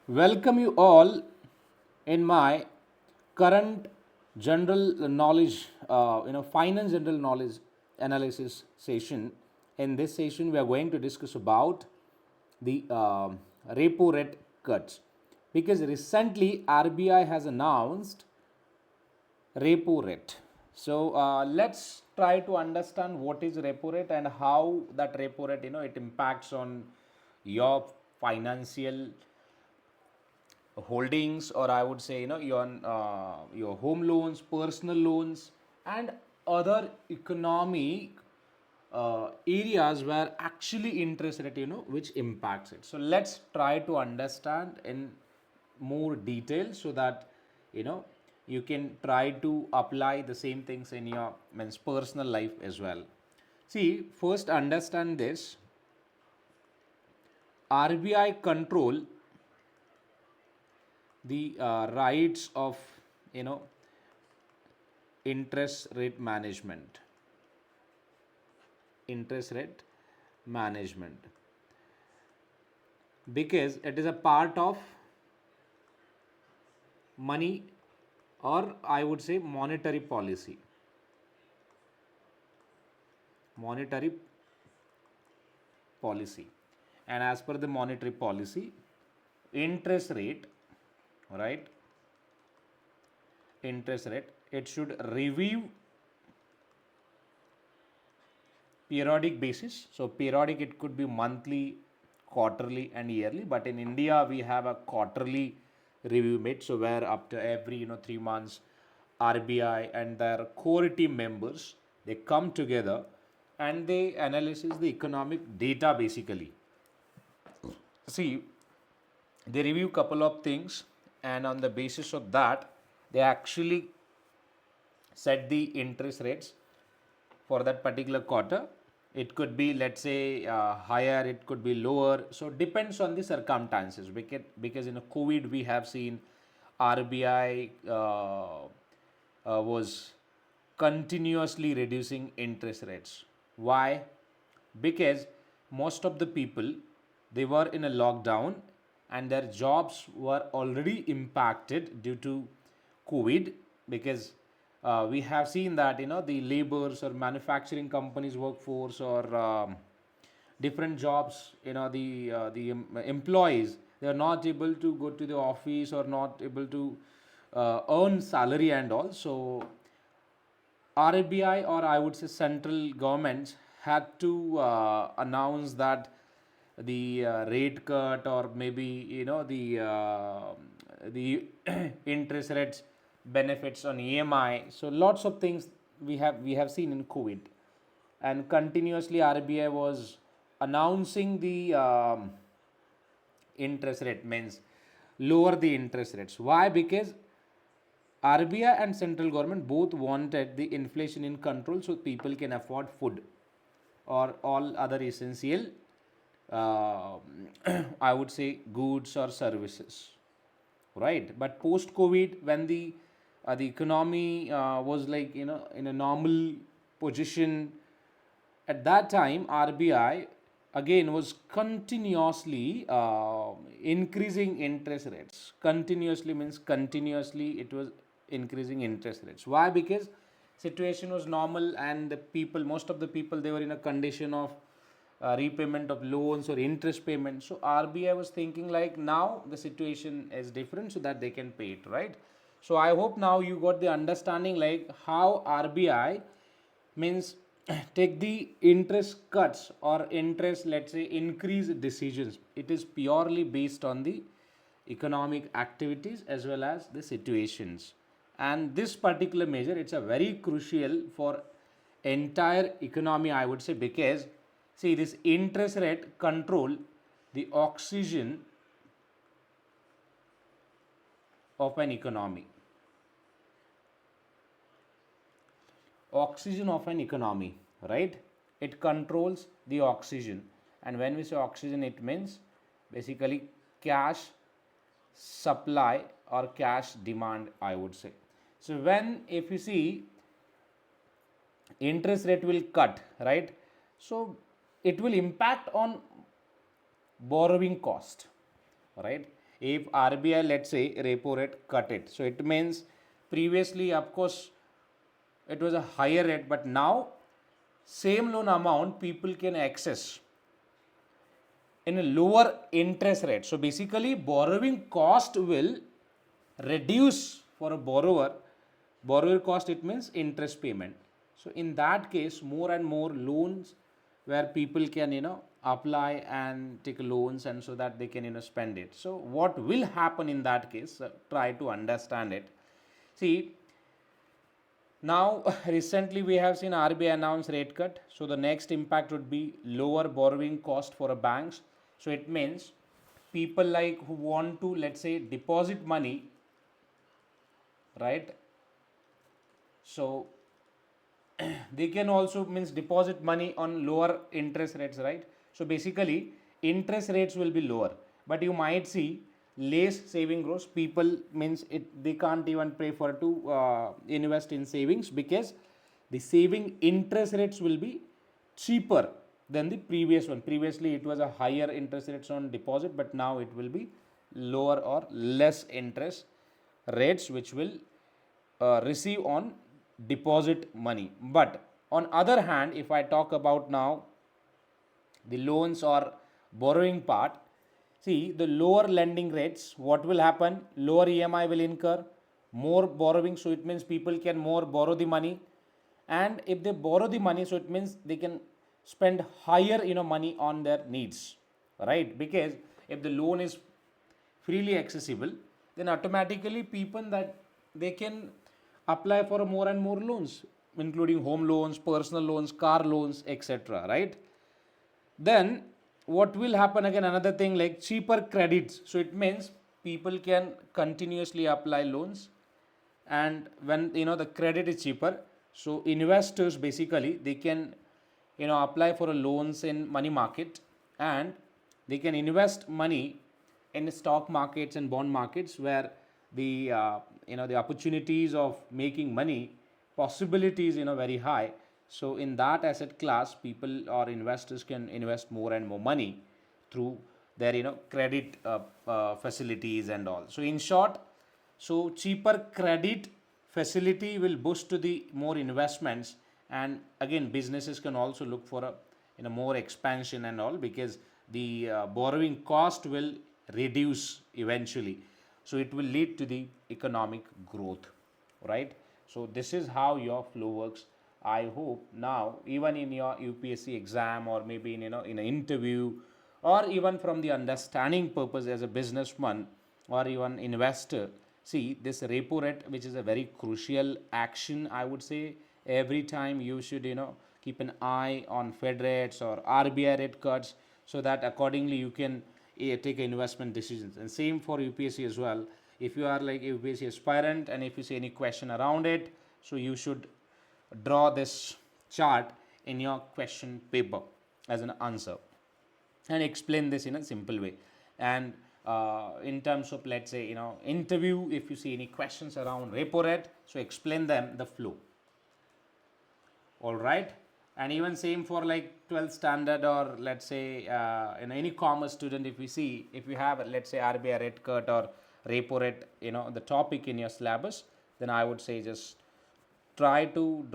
Welcome you all in my current general knowledge, finance general knowledge analysis session. In this session, we are going to discuss about the repo rate cuts because recently RBI has announced repo rate. So let's try to understand what is repo rate and how that repo rate it impacts on your financial holdings, or I would say your home loans, personal loans, and other economic areas where actually interest rate which impacts it. So let's try to understand in more detail so that you know you can try to apply the same things in your means personal life as well. See, first understand this. RBI control the rights of you know interest rate management, interest rate management, because it is a part of money, or I would say monetary policy. Monetary policy, and as per the monetary policy, interest rate, right, interest rate, it should review periodic basis. So periodic, it could be monthly, quarterly, and yearly, but in India we have a quarterly review made. So where up to every 3 months, RBI and their core team members, they come together and they analysis the economic data. Basically, see, they review couple of things, and on the basis of that they actually set the interest rates for that particular quarter. It could be, let's say, higher, it could be lower, so depends on the circumstances. Because in a COVID we have seen RBI was continuously reducing interest rates. Why? Because most of the people, they were in a lockdown and their jobs were already impacted due to COVID. Because we have seen that the laborers or manufacturing companies workforce, or different jobs, the employees, they are not able to go to the office or not able to earn salary and all. So RBI, or I would say central governments, had to announce that the rate cut, or maybe the interest rates benefits on EMI. So lots of things we have seen in COVID, and continuously RBI was announcing the interest rate, means lower the interest rates. Why? Because RBI and central government both wanted the inflation in control so people can afford food or all other essential, uh, I would say, goods or services, right? But post COVID, when the economy was like in a normal position, at that time RBI again was continuously increasing interest rates. Continuously means continuously it was increasing interest rates. Why? Because situation was normal, and the people, most of the people, they were in a condition of repayment of loans or interest payment. So RBI was thinking like, now the situation is different, so that they can pay it, right? So I hope now you got the understanding like how RBI means take the interest cuts or interest, let's say, increase decisions. It is purely based on the economic activities as well as the situations. And this particular measure, it's a very crucial for entire economy, I would say. Because see, this interest rate control the oxygen of an economy. Oxygen of an economy, right? It controls the oxygen. And when we say oxygen, it means basically cash supply or cash demand, I would say. So when, if you see, interest rate will cut, right? So it will impact on borrowing cost, right? if RBI, let's say, repo rate cut it. So it means previously, of course, it was a higher rate, but now same loan amount people can access in a lower interest rate. So basically, borrowing cost will reduce for a borrower. Borrower cost, it means interest payment. So in that case, more and more loans where people can apply and take loans, and so that they can spend it. So what will happen in that case? Try to understand it. See, now recently we have seen RBI announce rate cut. So the next impact would be lower borrowing cost for a banks. So it means people like who want to, let's say, deposit money, right? So they can also means deposit money on lower interest rates, right? So basically interest rates will be lower, but you might see less saving growth. People means they can't even pay for to invest in savings, because the saving interest rates will be cheaper than the previous one. Previously it was a higher interest rates on deposit, but now it will be lower or less interest rates which will receive on deposit money. But on other hand, if I talk about now the loans or borrowing part, see the lower lending rates, what will happen? Lower EMI will incur, more borrowing, so it means people can more borrow the money. And if they borrow the money, so it means they can spend higher money on their needs, right? Because if the loan is freely accessible, then automatically people that they can apply for more and more loans, including home loans, personal loans, car loans, etc., right? Then what will happen again? Another thing like cheaper credits. So it means people can continuously apply loans, and when the credit is cheaper, so investors basically they can apply for a loans in money market, and they can invest money in stock markets and bond markets, where the the opportunities of making money possibilities very high. So in that asset class, people or investors can invest more and more money through their credit facilities and all. So in short, so cheaper credit facility will boost to the more investments, and again businesses can also look for a more expansion and all, because the borrowing cost will reduce eventually. So it will lead to the economic growth, right? So this is how your flow works. I hope now even in your UPSC exam, or maybe in in an interview, or even from the understanding purpose as a businessman or even investor, see this repo rate, which is a very crucial action, I would say. Every time you should keep an eye on Fed rates or RBI rate cuts, so that accordingly you can take investment decisions. And same for UPSC as well. If you are like a UPSC aspirant, and if you see any question around it, so you should draw this chart in your question paper as an answer, and explain this in a simple way. And in terms of, let's say, interview, if you see any questions around repo rate, so explain them the flow. All right. And even same for like 12th standard, or let's say in any commerce student, if you have, let's say, RBI rate cut or repo rate, the topic in your syllabus, then I would say just try to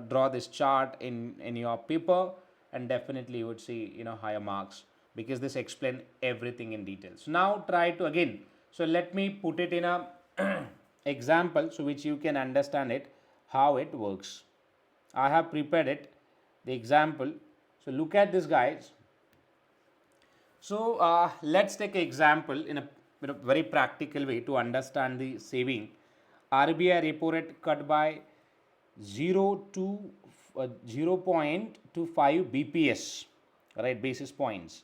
draw this chart in your paper, and definitely you would see higher marks, because this explain everything in detail. So now try to again, so let me put it in a example, so which you can understand it how it works. I have prepared it, the example. So look at this, guys. So let's take an example in a very practical way to understand the saving. RBI repo rate cut by 0.25 BPS, right, basis points.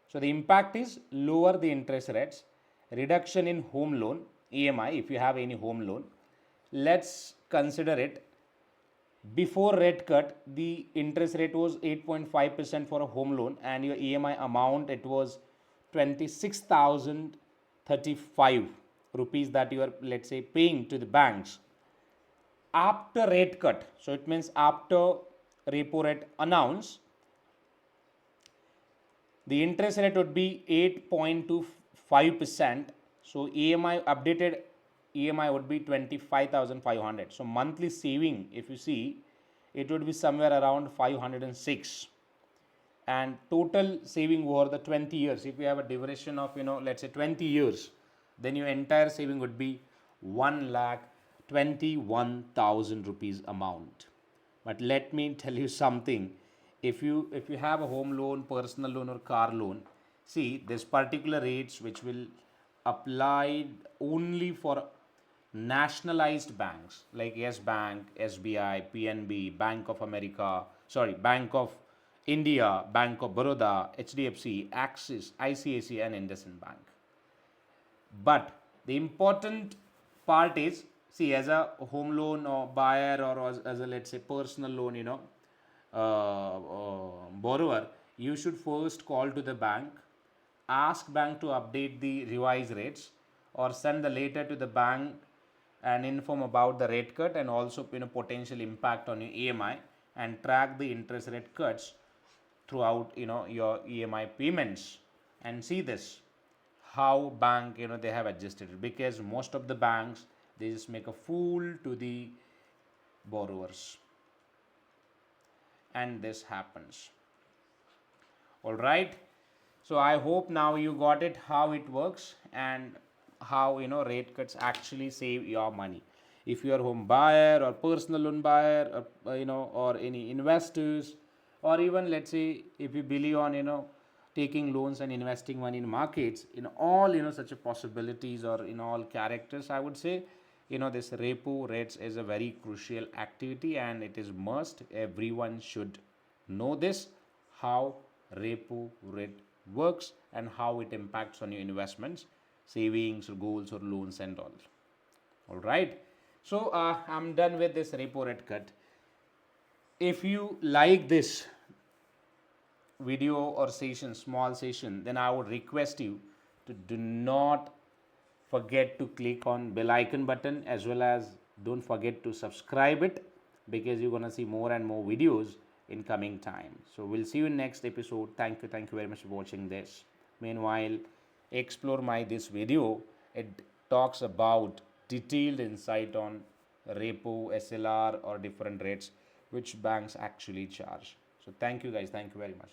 So the impact is lower the interest rates, reduction in home loan EMI if you have any home loan. Let's consider it. Before rate cut, the interest rate was 8.5% for a home loan, and your EMI amount, it was 26,035 rupees that you are, let's say, paying to the banks. After rate cut, so it means after repo rate announced, the interest rate would be 5%. So EMI updated EMI would be 25,500. So monthly saving, if you see, it would be somewhere around 506. And total saving over the 20 years, if you have a duration of, let's say 20 years, then your entire saving would be 1,21,000 rupees amount. But let me tell you something. If you have a home loan, personal loan, or car loan, see this particular rates which will apply only for nationalized banks like Yes Bank, SBI, PNB, Bank of America, sorry, Bank of India, Bank of Baroda, HDFC, Axis, ICICI, and IndusInd Bank. But the important part is, see, as a home loan or buyer, or as a, let's say, personal loan, borrower, you should first call to the bank, ask bank to update the revised rates, or send the letter to the bank and inform about the rate cut, and also potential impact on your EMI, and track the interest rate cuts throughout your EMI payments, and see this how bank they have adjusted it, because most of the banks, they just make a fool to the borrowers, and this happens. All right, so I hope now you got it, how it works, and how rate cuts actually save your money. If you are home buyer or personal loan buyer, or or any investors, or even let's say if you believe on taking loans and investing money in markets, in all such a possibilities, or in all characters, I would say this repo rates is a very crucial activity, and it is must everyone should know this, how repo rate works, and how it impacts on your investments, savings, or goals, or loans, and all right. So I'm done with this repo rate cut. If you like this video or session, small session, then I would request you to do not forget to click on bell icon button, as well as don't forget to subscribe it, because you're gonna see more and more videos in coming time. So we'll see you in next episode. Thank you very much for watching this. Meanwhile, explore my this video. It talks about detailed insight on repo, SLR, or different rates which banks actually charge. So thank you guys, thank you very much.